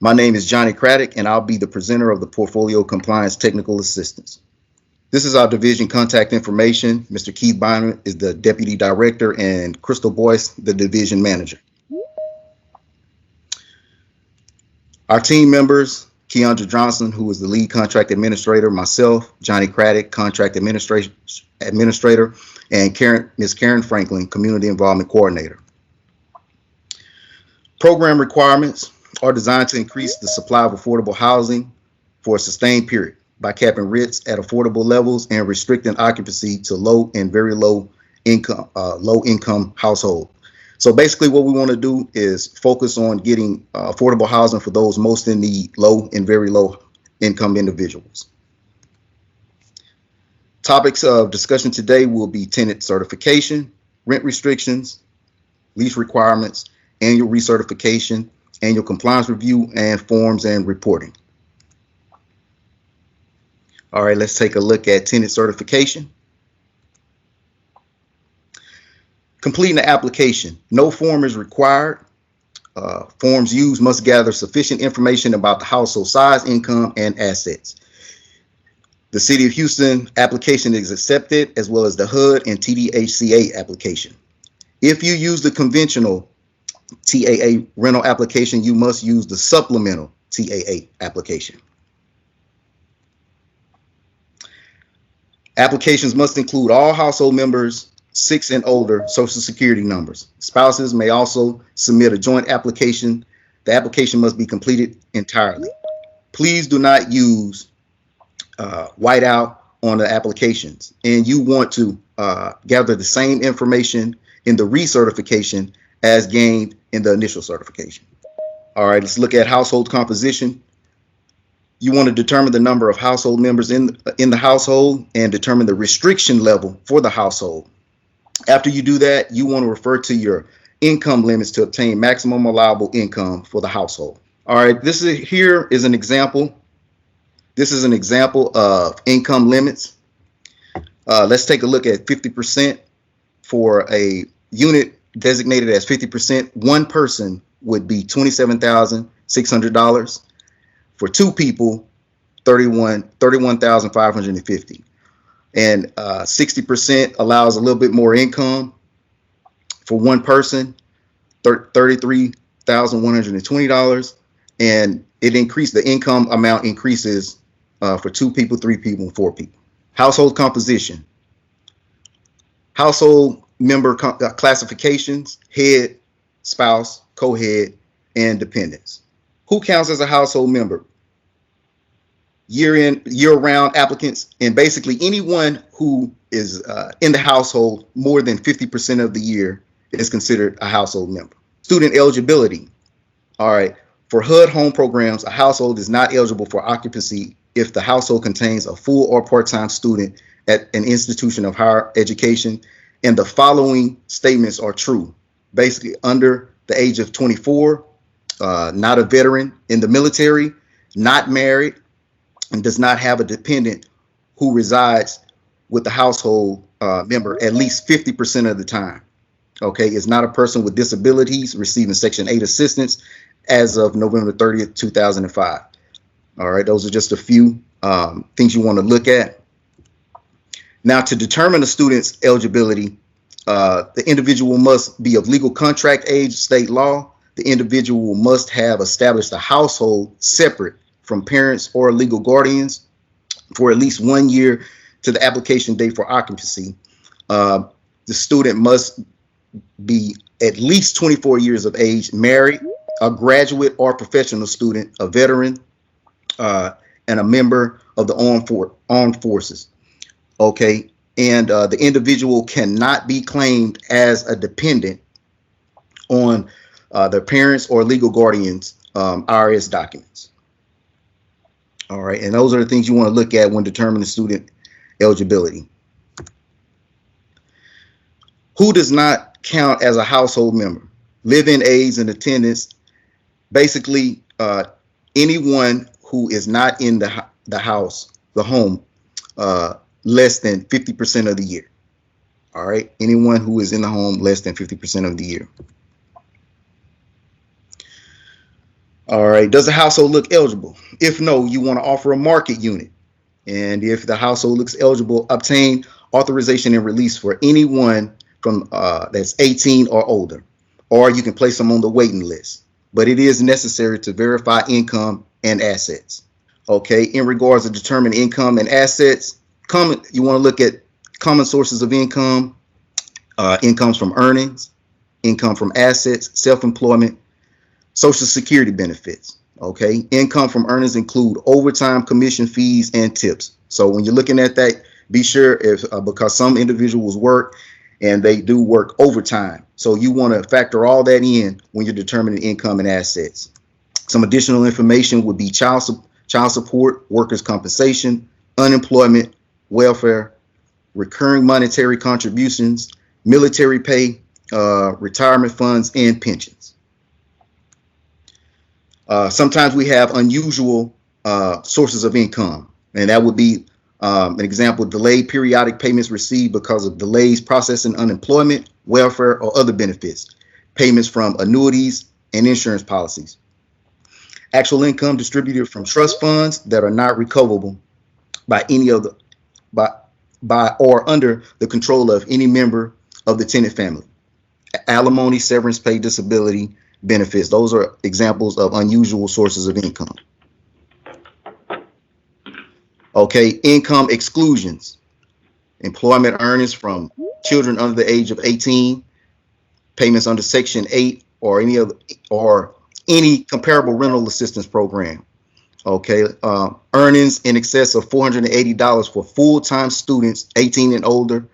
My name is Johnny Craddock, and I'll be the presenter of the Portfolio Compliance Technical Assistance. This is our division contact information. Mr. Keith Byron is the Deputy Director and Crystal Boyce, the Division Manager. Our team members, Keandra Johnson, who is the Lead Contract Administrator, myself, Johnny Craddock, Contract Administrator, and Ms. Karen Franklin, Community Involvement Coordinator. Program requirements are designed to increase the supply of affordable housing for a sustained period by capping rents at affordable levels and restricting occupancy to low and very low income household. So basically what we want to do is focus on getting affordable housing for those most in need, low and very low income individuals. Topics of discussion today will be tenant certification, rent restrictions, lease requirements, annual recertification, annual compliance review, and forms and reporting. All right, let's take a look at tenant certification. Completing the application. No form is required. Forms used must gather sufficient information about the household size, income, and assets. The City of Houston application is accepted, as well as the HUD and TDHCA application. If you use the conventional TAA rental application, you must use the supplemental TAA application. Applications must include all household members, 6 and older, social security numbers. Spouses may also submit a joint application. The application must be completed entirely. Please do not use whiteout on the applications, and you want to gather the same information in the recertification as gained in the initial certification. All right, let's look at household composition. You want to determine the number of household members in the household and determine the restriction level for the household. After you do that, you want to refer to your income limits to obtain maximum allowable income for the household. All right, here is an example. This is an example of income limits. Let's take a look at 50% for a unit designated as 50%. One person would be $27,600. For 2 people, $31,550. And 60% allows a little bit more income. For one person, $33,120, and the income amount increases for 2 people, 3 people, and 4 people. Household composition. Household member classifications: head, spouse, co-head, and dependents. Who counts as a household member? Year-round applicants, and basically anyone who is in the household more than 50% of the year is considered a household member. Student eligibility. All right, for HUD home programs, a household is not eligible for occupancy if the household contains a full or part-time student at an institution of higher education, and the following statements are true. Basically, under the age of 24, not a veteran in the military, not married, and does not have a dependent who resides with the household member at least 50% of the time. Okay, is not a person with disabilities receiving Section 8 assistance as of November 30th, 2005. All right, those are just a few things you want to look at. Now, to determine a student's eligibility, the individual must be of legal contract age, state law. The individual must have established a household separate from parents or legal guardians for at least 1 year to the application date for occupancy. The student must be at least 24 years of age, married, a graduate or professional student, a veteran, and a member of the armed forces. Okay, and the individual cannot be claimed as a dependent on their parents or legal guardians' IRS documents. All right, and those are the things you want to look at when determining student eligibility. Who does not count as a household member? Live-in aides and attendants. Basically, anyone who is not in the house, the home, less than 50% of the year. All right, anyone who is in the home less than 50% of the year. All right. Does the household look eligible? If no, you want to offer a market unit. And if the household looks eligible, obtain authorization and release for anyone from that's 18 or older, or you can place them on the waiting list. But it is necessary to verify income and assets. Okay. In regards to determine income and assets, you want to look at common sources of income, incomes from earnings, income from assets, self-employment, Social Security benefits. Okay. Income from earnings include overtime, commission fees, and tips. So when you're looking at that, be sure if because some individuals work and they do work overtime. So you want to factor all that in when you're determining income and assets. Some additional information would be child support, workers' compensation, unemployment, welfare, recurring monetary contributions, military pay, retirement funds, and pensions. Sometimes we have unusual sources of income, and that would be an example: delayed periodic payments received because of delays processing unemployment, welfare, or other benefits, payments from annuities and insurance policies, actual income distributed from trust funds that are not recoverable by any of the by or under the control of any member of the tenant family, alimony, severance pay, disability benefits. Those are examples of unusual sources of income. Okay, income exclusions, employment earnings from children under the age of 18, payments under Section 8 or any comparable rental assistance program. Okay, earnings in excess of $480 for full-time students 18 and older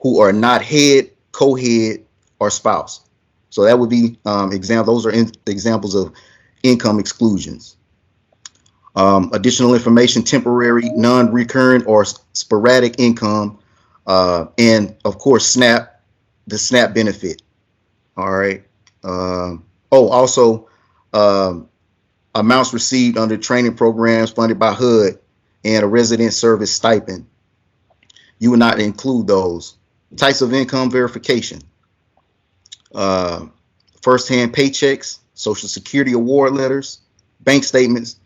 who are not head, co-head, or spouse. So that would be those are examples of income exclusions. Additional information: temporary, non-recurrent, or sporadic income, and of course, the SNAP benefit. All right. Also, amounts received under training programs funded by HUD and a resident service stipend. You would not include those. Types of income verification: first-hand paychecks, Social Security award letters, bank statements,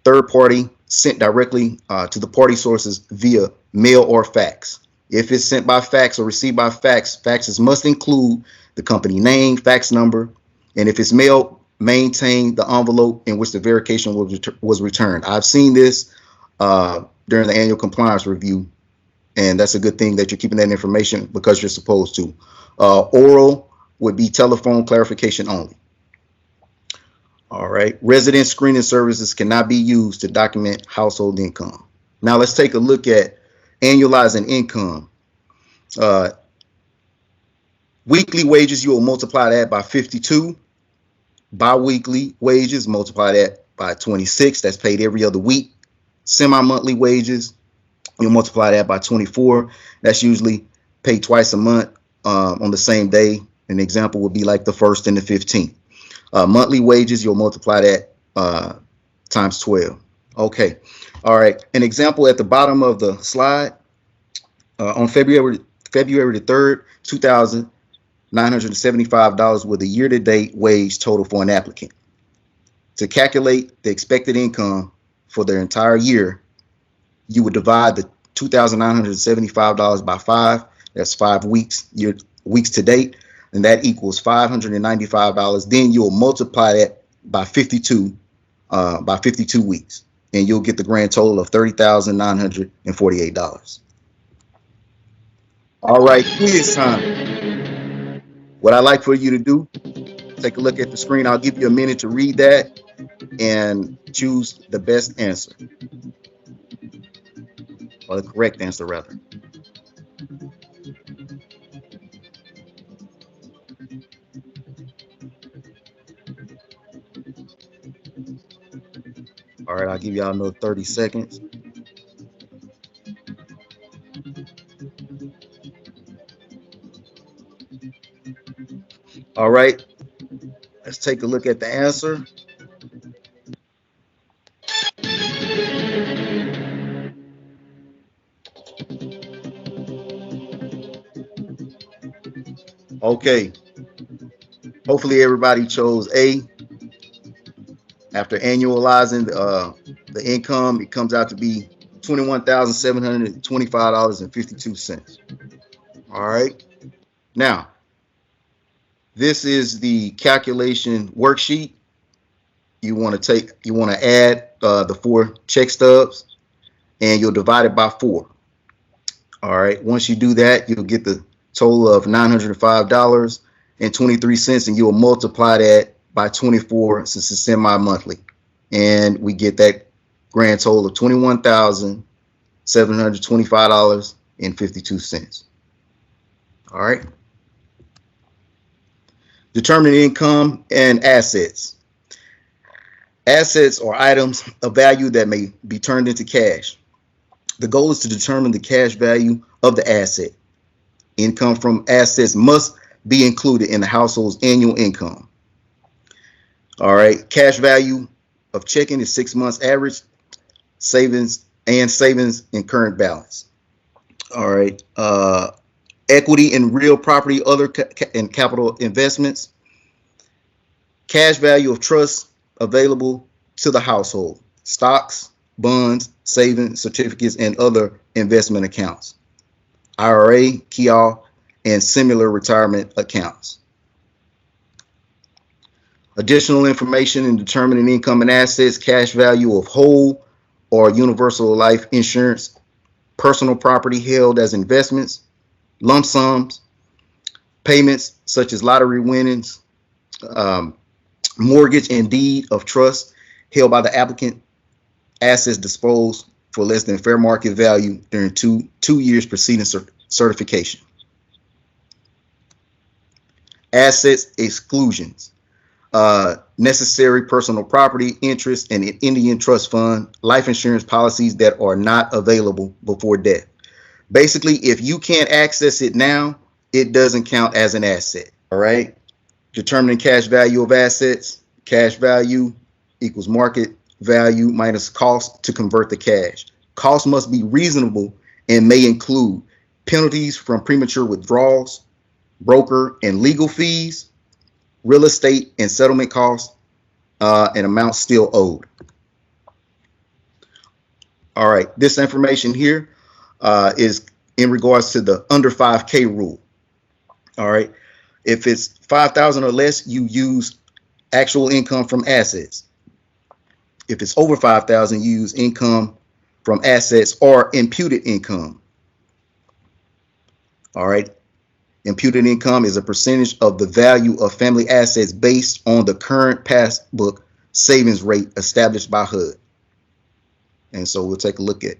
third party sent directly to the party sources via mail or fax. If it's sent by fax or received by fax, faxes must include the company name, fax number, and if it's mailed, maintain the envelope in which the verification was returned. I've seen this during the annual compliance review, and that's a good thing that you're keeping that information because you're supposed to. Oral would be telephone clarification only. All right. Resident screening services cannot be used to document household income. Now let's take a look at annualizing income. Weekly wages, you will multiply that by 52. Bi-weekly wages, multiply that by 26. That's paid every other week. Semi-monthly wages, you multiply that by 24. That's usually paid twice a month on the same day. An example would be like the 1st and the 15th. Monthly wages, you'll multiply that times 12. Okay. All right. An example at the bottom of the slide, on February the 3rd, $2,975 with a year-to-date wage total for an applicant. To calculate the expected income for their entire year, you would divide the $2,975 by 5. That's 5 weeks, weeks to date, and that equals $595. Then you'll multiply that by 52 weeks, and you'll get the grand total of $30,948. All right, quiz time. What I'd like for you to do, take a look at the screen. I'll give you a minute to read that and choose the best answer, or the correct answer rather. All right, I'll give y'all another 30 seconds. All right, let's take a look at the answer. Okay, hopefully everybody chose A. After annualizing the income, it comes out to be $21,725.52. All right. Now, this is the calculation worksheet. You want to add the 4 check stubs, and you'll divide it by 4. All right. Once you do that, you'll get the total of $905.23, and you'll multiply that by 24 since it's semi-monthly, and we get that grand total of $21,725.52. All right. Determine income and assets. Assets are items of value that may be turned into cash. The goal is to determine the cash value of the asset. Income from assets must be included in the household's annual income. All right. Cash value of checking is 6 months average savings in current balance. All right. Equity in real property, other and capital investments. Cash value of trust available to the household. Stocks, bonds, savings certificates, and other investment accounts. IRA, KIA, and similar retirement accounts. Additional information in determining income and assets: cash value of whole or universal life insurance, personal property held as investments, lump sums, payments such as lottery winnings, mortgage and deed of trust held by the applicant, assets disposed for less than fair market value during two years preceding certification. Assets exclusions: necessary personal property, interest in an Indian trust fund, life insurance policies that are not available before death. Basically, if you can't access it now, it doesn't count as an asset. All right. Determining cash value of assets. Cash value equals market value minus cost to convert the cash. Cost must be reasonable and may include penalties from premature withdrawals, broker and legal fees, real estate and settlement costs, and amounts still owed. All right. This information here is in regards to the under 5K rule. All right. If it's 5,000 or less, you use actual income from assets. If it's over 5,000, you use income from assets or imputed income. All right. Imputed income is a percentage of the value of family assets based on the current passbook savings rate established by HUD. And so we'll take a look at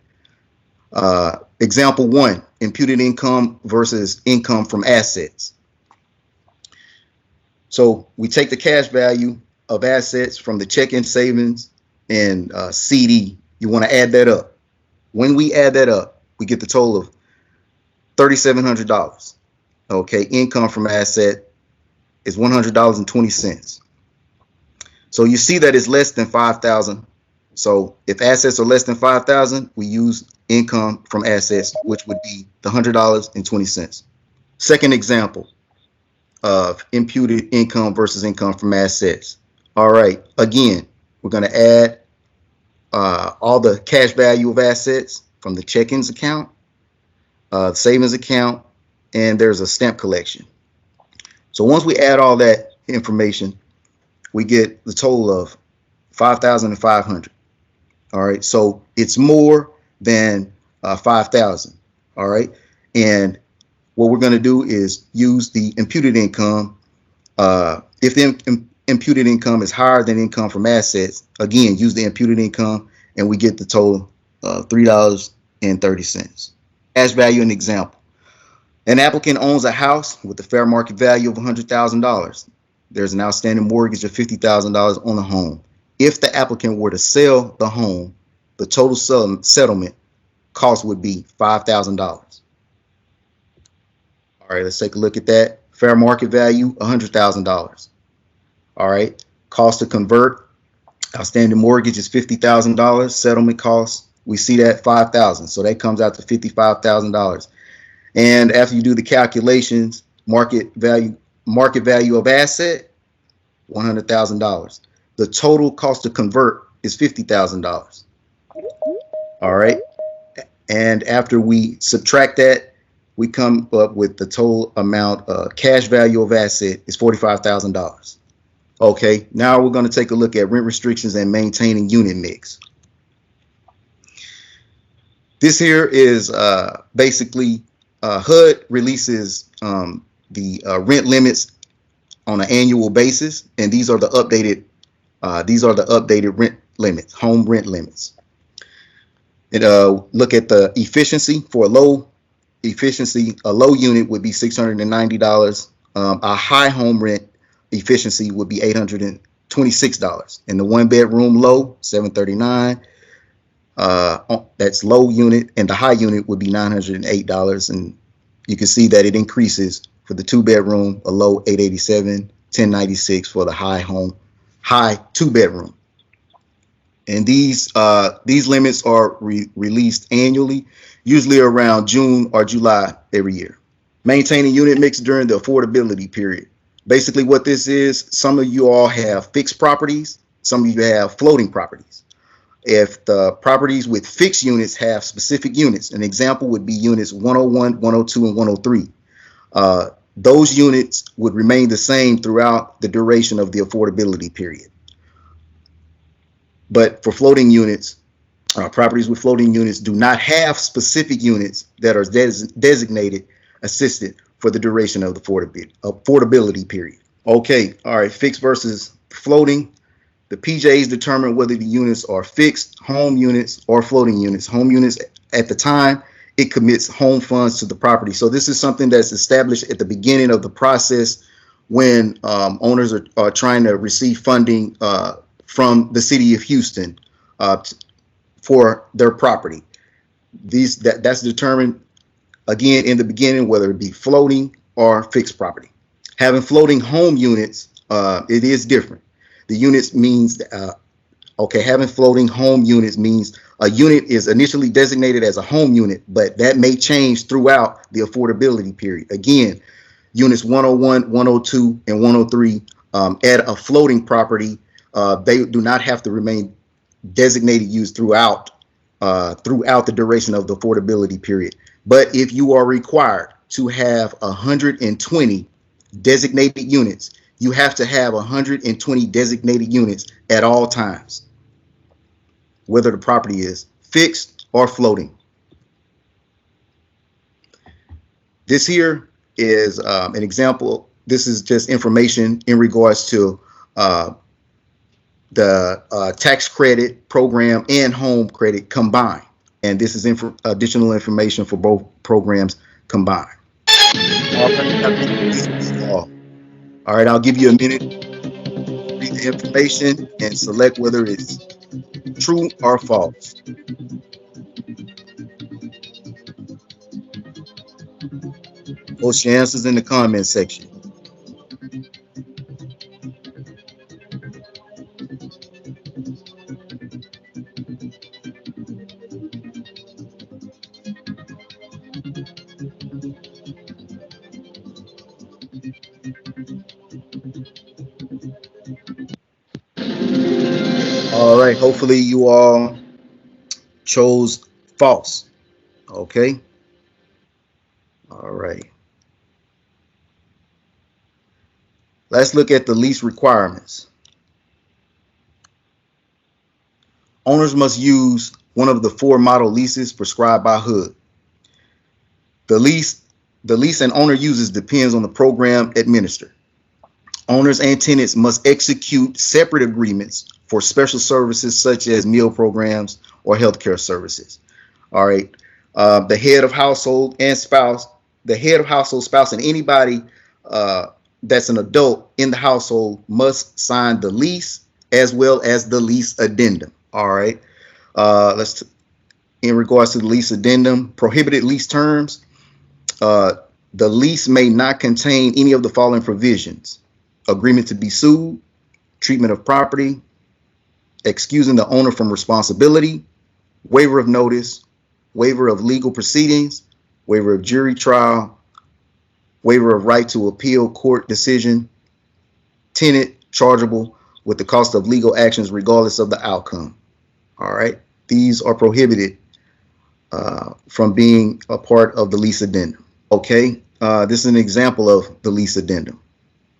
example 1, imputed income versus income from assets. So we take the cash value of assets from the checking, savings, and CD. You want to add that up. When we add that up, we get the total of $3,700. Okay, income from asset is $100.20. So you see that it's less than 5,000. So if assets are less than 5,000, we use income from assets, which would be the $100.20. Second example of imputed income versus income from assets. All right, again, we're going to add all the cash value of assets from the checkings account, the savings account, and there's a stamp collection. So once we add all that information, we get the total of 5,500. All right, so it's more than 5,000. All right, and what we're going to do is use the imputed income. If the imputed income is higher than income from assets, again, use the imputed income, and we get the total $3.30. Cash value, an example. An applicant owns a house with a fair market value of $100,000. There's an outstanding mortgage of $50,000 on the home. If the applicant were to sell the home, the total settlement cost would be $5,000. All right, let's take a look at that. Fair market value, $100,000. All right, cost to convert, outstanding mortgage is $50,000. Settlement costs, we see that $5,000. So that comes out to $55,000. And after you do the calculations, market value of asset, $100,000. the total cost to convert is $50,000. All right. And after we subtract that, we come up with the total amount, cash value of asset is $45,000. Okay, now we're going to take a look at rent restrictions and maintaining unit mix. This here is basically HUD releases the rent limits on an annual basis, and these are the updated rent limits, home rent limits. And look at the efficiency for a low unit would be $690. A high home rent efficiency would be $826. And the 1-bedroom low, $739. That's low unit, and the high unit would be $908. And you can see that it increases for the 2-bedroom, a low $887, $1096 for the high 2-bedroom. And these limits are released annually, usually around June or July every year. Maintaining unit mix during the affordability period. Basically what this is, some of you all have fixed properties, some of you have floating properties. If the properties with fixed units have specific units, an example would be units 101, 102, and 103. Those units would remain the same throughout the duration of the affordability period. But for floating units, properties with floating units do not have specific units that are designated assisted for the duration of the affordability period. Okay, all right, fixed versus floating. The PJs determine whether the units are fixed home units or floating units. Home units, at the time, it commits home funds to the property. So this is something that's established at the beginning of the process when owners are trying to receive funding from the city of Houston for their property. That's determined again in the beginning, whether it be floating or fixed property. Having floating home units, it is different. The units means, having floating home units means a unit is initially designated as a home unit, but that may change throughout the affordability period. Again, units 101, 102, and 103 at a floating property, they do not have to remain designated use throughout the duration of the affordability period. But if you are required to have 120 designated units, you have to have 120 designated units at all times, whether the property is fixed or floating. This here is an example. This is just information in regards to the tax credit program and home credit combined. And this is additional information for both programs combined. All right, I'll give you a minute, read the information, and select whether it's true or false. Post your answers in the comment section. All right, hopefully you all chose false. Okay. All right. Let's look at the lease requirements. Owners must use one of the 4 model leases prescribed by HUD. The lease an owner uses depends on the program administered. Owners and tenants must execute separate agreements for special services such as meal programs or healthcare services. All right. The head of household, spouse, and anybody that's an adult in the household must sign the lease as well as the lease addendum. All right. In regards to the lease addendum, prohibited lease terms. The lease may not contain any of the following provisions: agreement to be sued, treatment of property, excusing the owner from responsibility, waiver of notice, waiver of legal proceedings, waiver of jury trial, waiver of right to appeal court decision, tenant chargeable with the cost of legal actions regardless of the outcome. All right. These are prohibited from being a part of the lease addendum. Okay. This is an example of the lease addendum.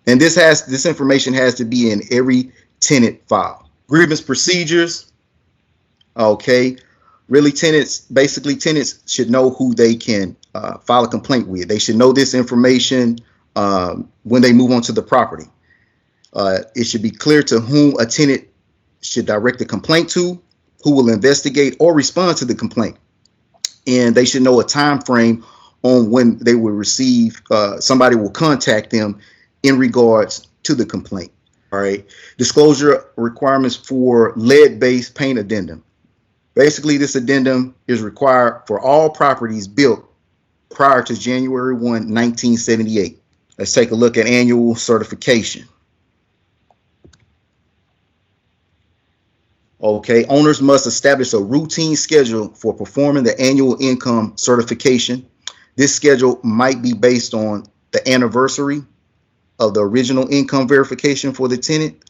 And this information has to be in every tenant file. Grievance procedures. Okay. Really, tenants should know who they can file a complaint with. They should know this information when they move onto the property. It should be clear to whom a tenant should direct the complaint to, who will investigate or respond to the complaint. And they should know a time frame on when they will receive, somebody will contact them in regards to the complaint. All right. Disclosure requirements for lead-based paint addendum. Basically, this addendum is required for all properties built prior to January 1, 1978. Let's take a look at annual certification. Okay, owners must establish a routine schedule for performing the annual income certification. This schedule might be based on the anniversary of the original income verification for the tenant,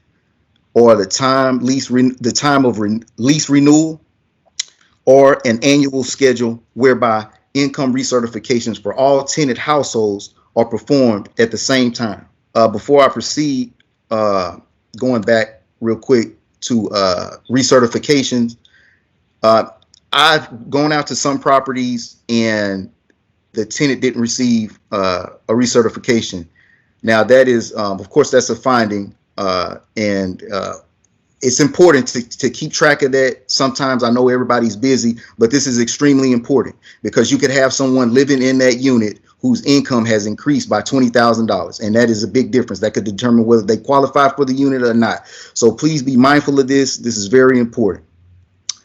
or the time of lease renewal, or an annual schedule whereby income recertifications for all tenant households are performed at the same time. Before I proceed, going back real quick to recertifications, I've gone out to some properties and the tenant didn't receive a recertification. Now that is, of course, that's a finding, and it's important to keep track of that. Sometimes I know everybody's busy, but this is extremely important because you could have someone living in that unit whose income has increased by $20,000. And that is a big difference. That could determine whether they qualify for the unit or not. So please be mindful of this. This is very important.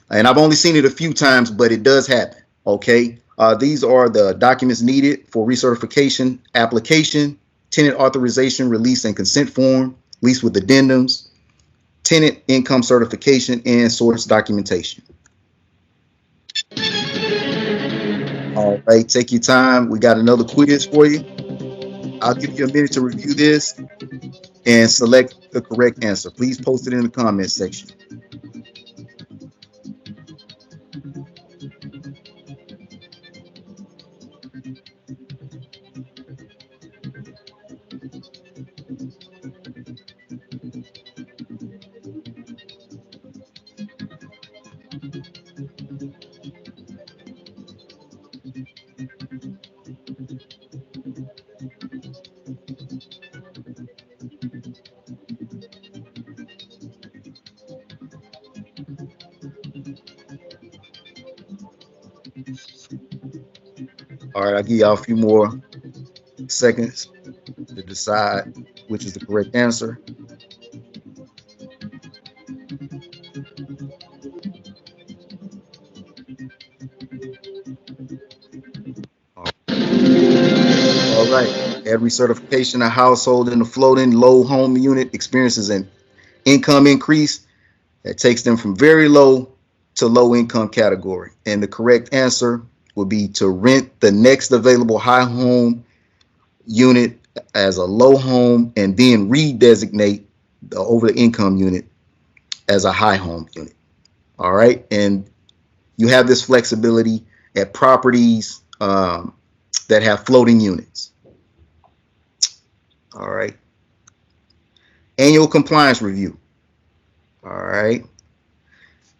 And I've only seen it a few times, but it does happen. Okay. These are the documents needed for recertification: application, tenant authorization, release and consent form, lease with addendums, tenant income certification, and source documentation. All right, take your time. We got another quiz for you. I'll give you a minute to review this and select the correct answer. Please post it in the comment section. All right, I'll give y'all a few more seconds to decide which is the correct answer. All right. At recertification, a household in the floating low home unit experiences an income increase that takes them from very low to low income category. And the correct answer would be to rent the next available high home unit as a low home and then redesignate the over the income unit as a high home unit. All right. And you have this flexibility at properties that have floating units. All right. Annual compliance review. All right.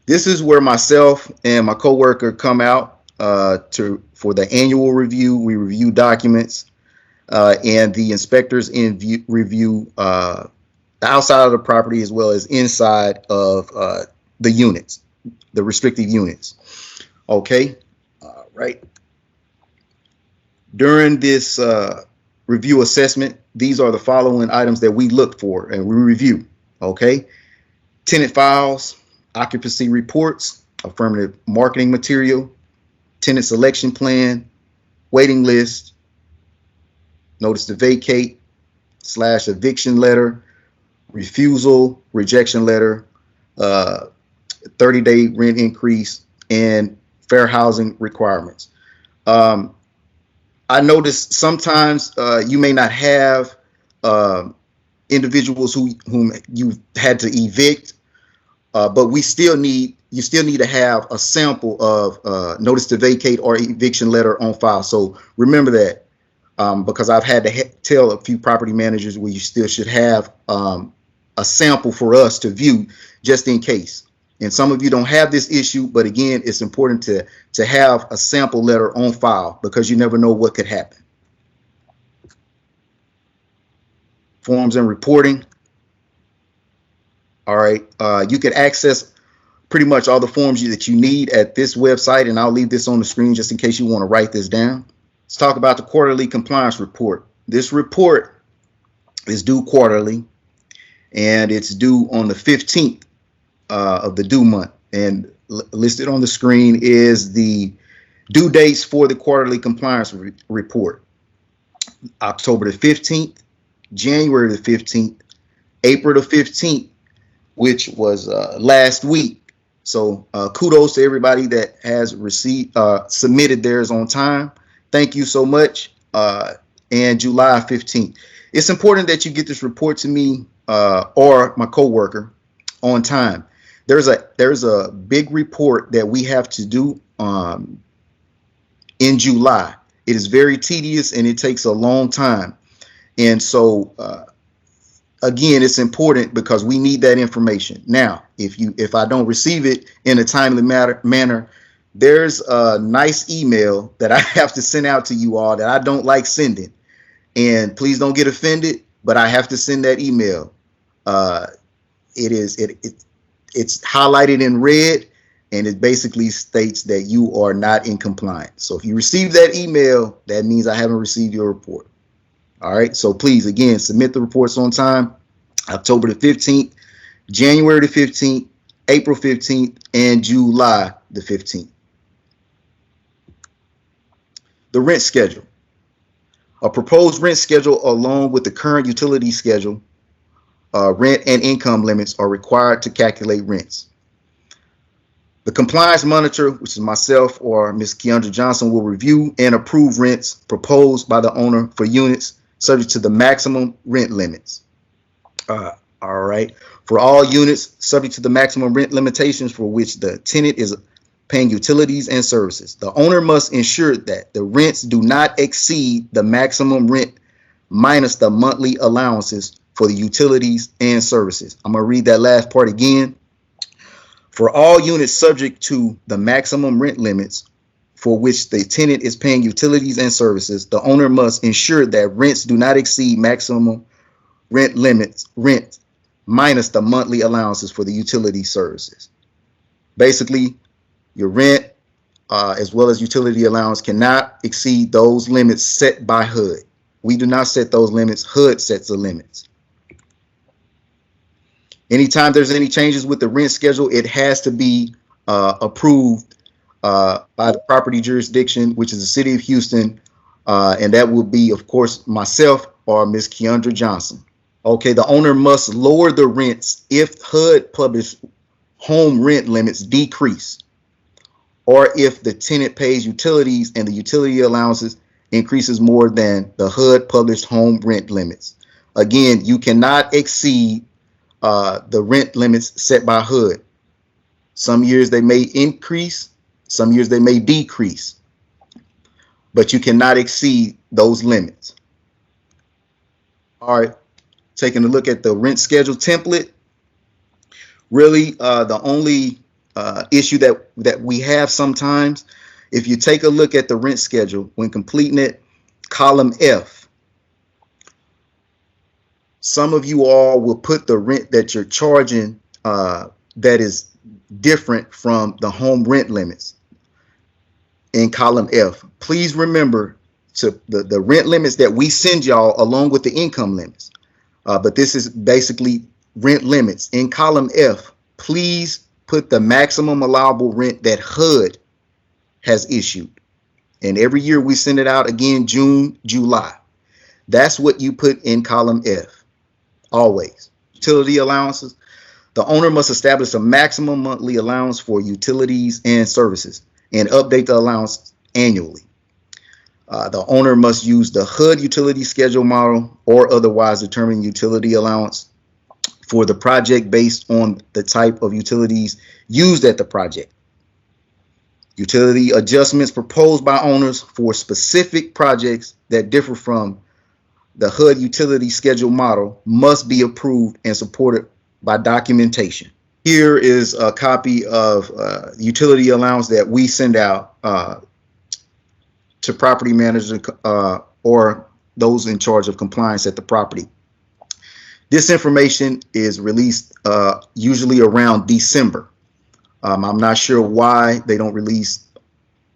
This is where myself and my coworker come out for the annual review. We review documents, and the inspectors review the outside of the property as well as inside of the units, the restrictive units. Okay. All right. During this review assessment, these are the following items that we look for and we review. Okay. Tenant files, occupancy reports, affirmative marketing material, tenant selection plan, waiting list, notice to vacate / eviction letter, refusal, rejection letter, 30-day rent increase, and fair housing requirements. I noticed sometimes you may not have individuals whom you had to evict, but you still need to have a sample of notice to vacate or eviction letter on file. So remember that, because I've had to tell a few property managers where you still should have a sample for us to view just in case. And some of you don't have this issue, but again, it's important to have a sample letter on file because you never know what could happen. Forms and reporting. All right, you can access pretty much all the forms that you need at this website, and I'll leave this on the screen just in case you want to write this down. Let's talk about the quarterly compliance report. This report is due quarterly, and it's due on the 15th of the due month. And listed on the screen is the due dates for the quarterly compliance report. October the 15th, January the 15th, April the 15th, which was last week. So kudos to everybody that has submitted theirs on time. Thank you so much. And July 15th. It's important that you get this report to me or my coworker on time. There's a big report that we have to do in July. It is very tedious and it takes a long time. And so again, it's important because we need that information. Now, if I don't receive it in a timely manner, there's a nice email that I have to send out to you all that I don't like sending. And please don't get offended, but I have to send that email. It's highlighted in red, and it basically states that you are not in compliance. So if you receive that email, that means I haven't received your report. All right. So please, again, submit the reports on time. October the 15th, January the 15th, April 15th, and July the 15th. The rent schedule. A proposed rent schedule along with the current utility schedule, rent and income limits are required to calculate rents. The compliance monitor, which is myself or Ms. Keandra Johnson, will review and approve rents proposed by the owner for units subject to the maximum rent limits. All right. For all units subject to the maximum rent limitations for which the tenant is paying utilities and services, the owner must ensure that the rents do not exceed the maximum rent minus the monthly allowances for the utilities and services. I'm going to read that last part again. For all units subject to the maximum rent limits for which the tenant is paying utilities and services, the owner must ensure that rents do not exceed maximum rent limits, rent minus the monthly allowances for the utility services. Basically, your rent as well as utility allowance cannot exceed those limits set by HUD. We do not set those limits. HUD sets the limits. Anytime there's any changes with the rent schedule, it has to be approved by the property jurisdiction, which is the city of Houston. And that will be, of course, myself or Ms. Keandra Johnson. Okay, the owner must lower the rents if HUD published home rent limits decrease, or if the tenant pays utilities and the utility allowances increases more than the HUD published home rent limits. Again, you cannot exceed the rent limits set by HUD. Some years they may increase, some years they may decrease, but you cannot exceed those limits. All right, taking a look at the rent schedule template. Really, the only issue that we have sometimes, if you take a look at the rent schedule when completing it, column F, some of you all will put the rent that you're charging that is different from the home rent limits in column F. Please remember to the rent limits that we send y'all along with the income limits. But this is basically rent limits. In column F, please put the maximum allowable rent that HUD has issued. And every year we send it out again, June, July. That's what you put in column F, always. Utility allowances. The owner must establish a maximum monthly allowance for utilities and services and update the allowance annually. The owner must use the HUD utility schedule model or otherwise determine utility allowance for the project based on the type of utilities used at the project. Utility adjustments proposed by owners for specific projects that differ from the HUD utility schedule model must be approved and supported by documentation. Here is a copy of utility allowance that we send out to property managers or those in charge of compliance at the property. This information is released usually around December. I'm not sure why they don't release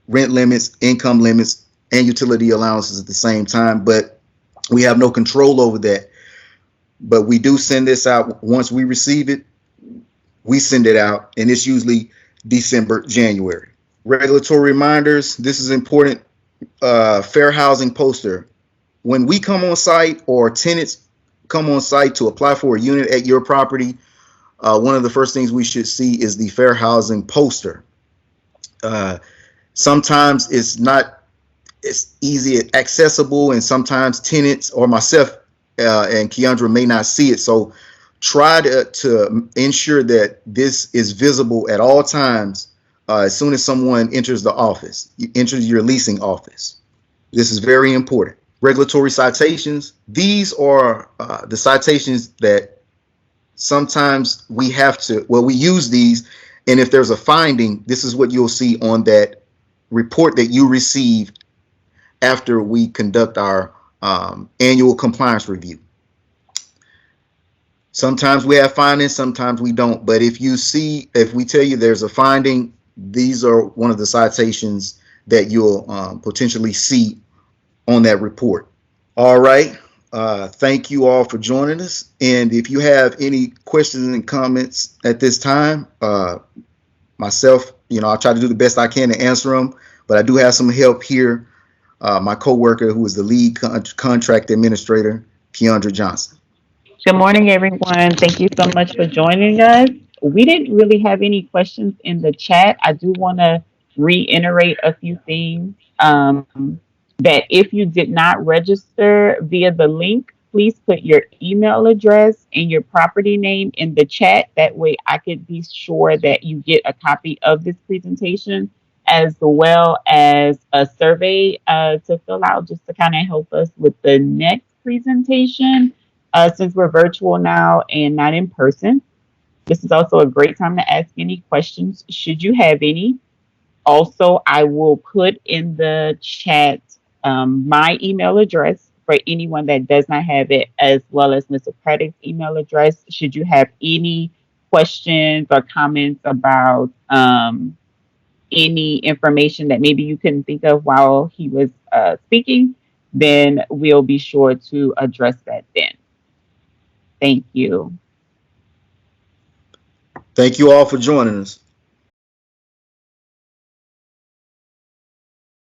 rent limits, income limits, and utility allowances at the same time, but we have no control over that. But we do send this out. Once we receive it, we send it out, and it's usually December, January. Regulatory reminders. This is important. Fair housing poster. When we come on site or tenants come on site to apply for a unit at your property, one of the first things we should see is the fair housing poster. Sometimes it's not as easy accessible, and sometimes tenants or myself and Keandra may not see it. So try to ensure that this is visible at all times as soon as someone enters the office, enters your leasing office. This is very important. Regulatory citations. These are the citations that sometimes we have to, well, we use these, and if there's a finding, this is what you'll see on that report that you receive after we conduct our annual compliance review. Sometimes we have findings, sometimes we don't, but if we tell you there's a finding, these are one of the citations that you'll potentially see on that report. All right. Thank you all for joining us. And if you have any questions and comments at this time, myself, I'll try to do the best I can to answer them, but I do have some help here. My coworker, who is the lead contract administrator, Keandra Johnson. Good morning, everyone. Thank you so much for joining us. We didn't really have any questions in the chat. I do want to reiterate a few things. That if you did not register via the link, please put your email address and your property name in the chat. That way I could be sure that you get a copy of this presentation, as well as a survey to fill out, just to kind of help us with the next presentation. Since we're virtual now and not in person, this is also a great time to ask any questions, should you have any. Also, I will put in the chat my email address for anyone that does not have it, as well as Mr. Craddock's email address. Should you have any questions or comments about any information that maybe you couldn't think of while he was speaking, then we'll be sure to address that then. Thank you. Thank you all for joining us.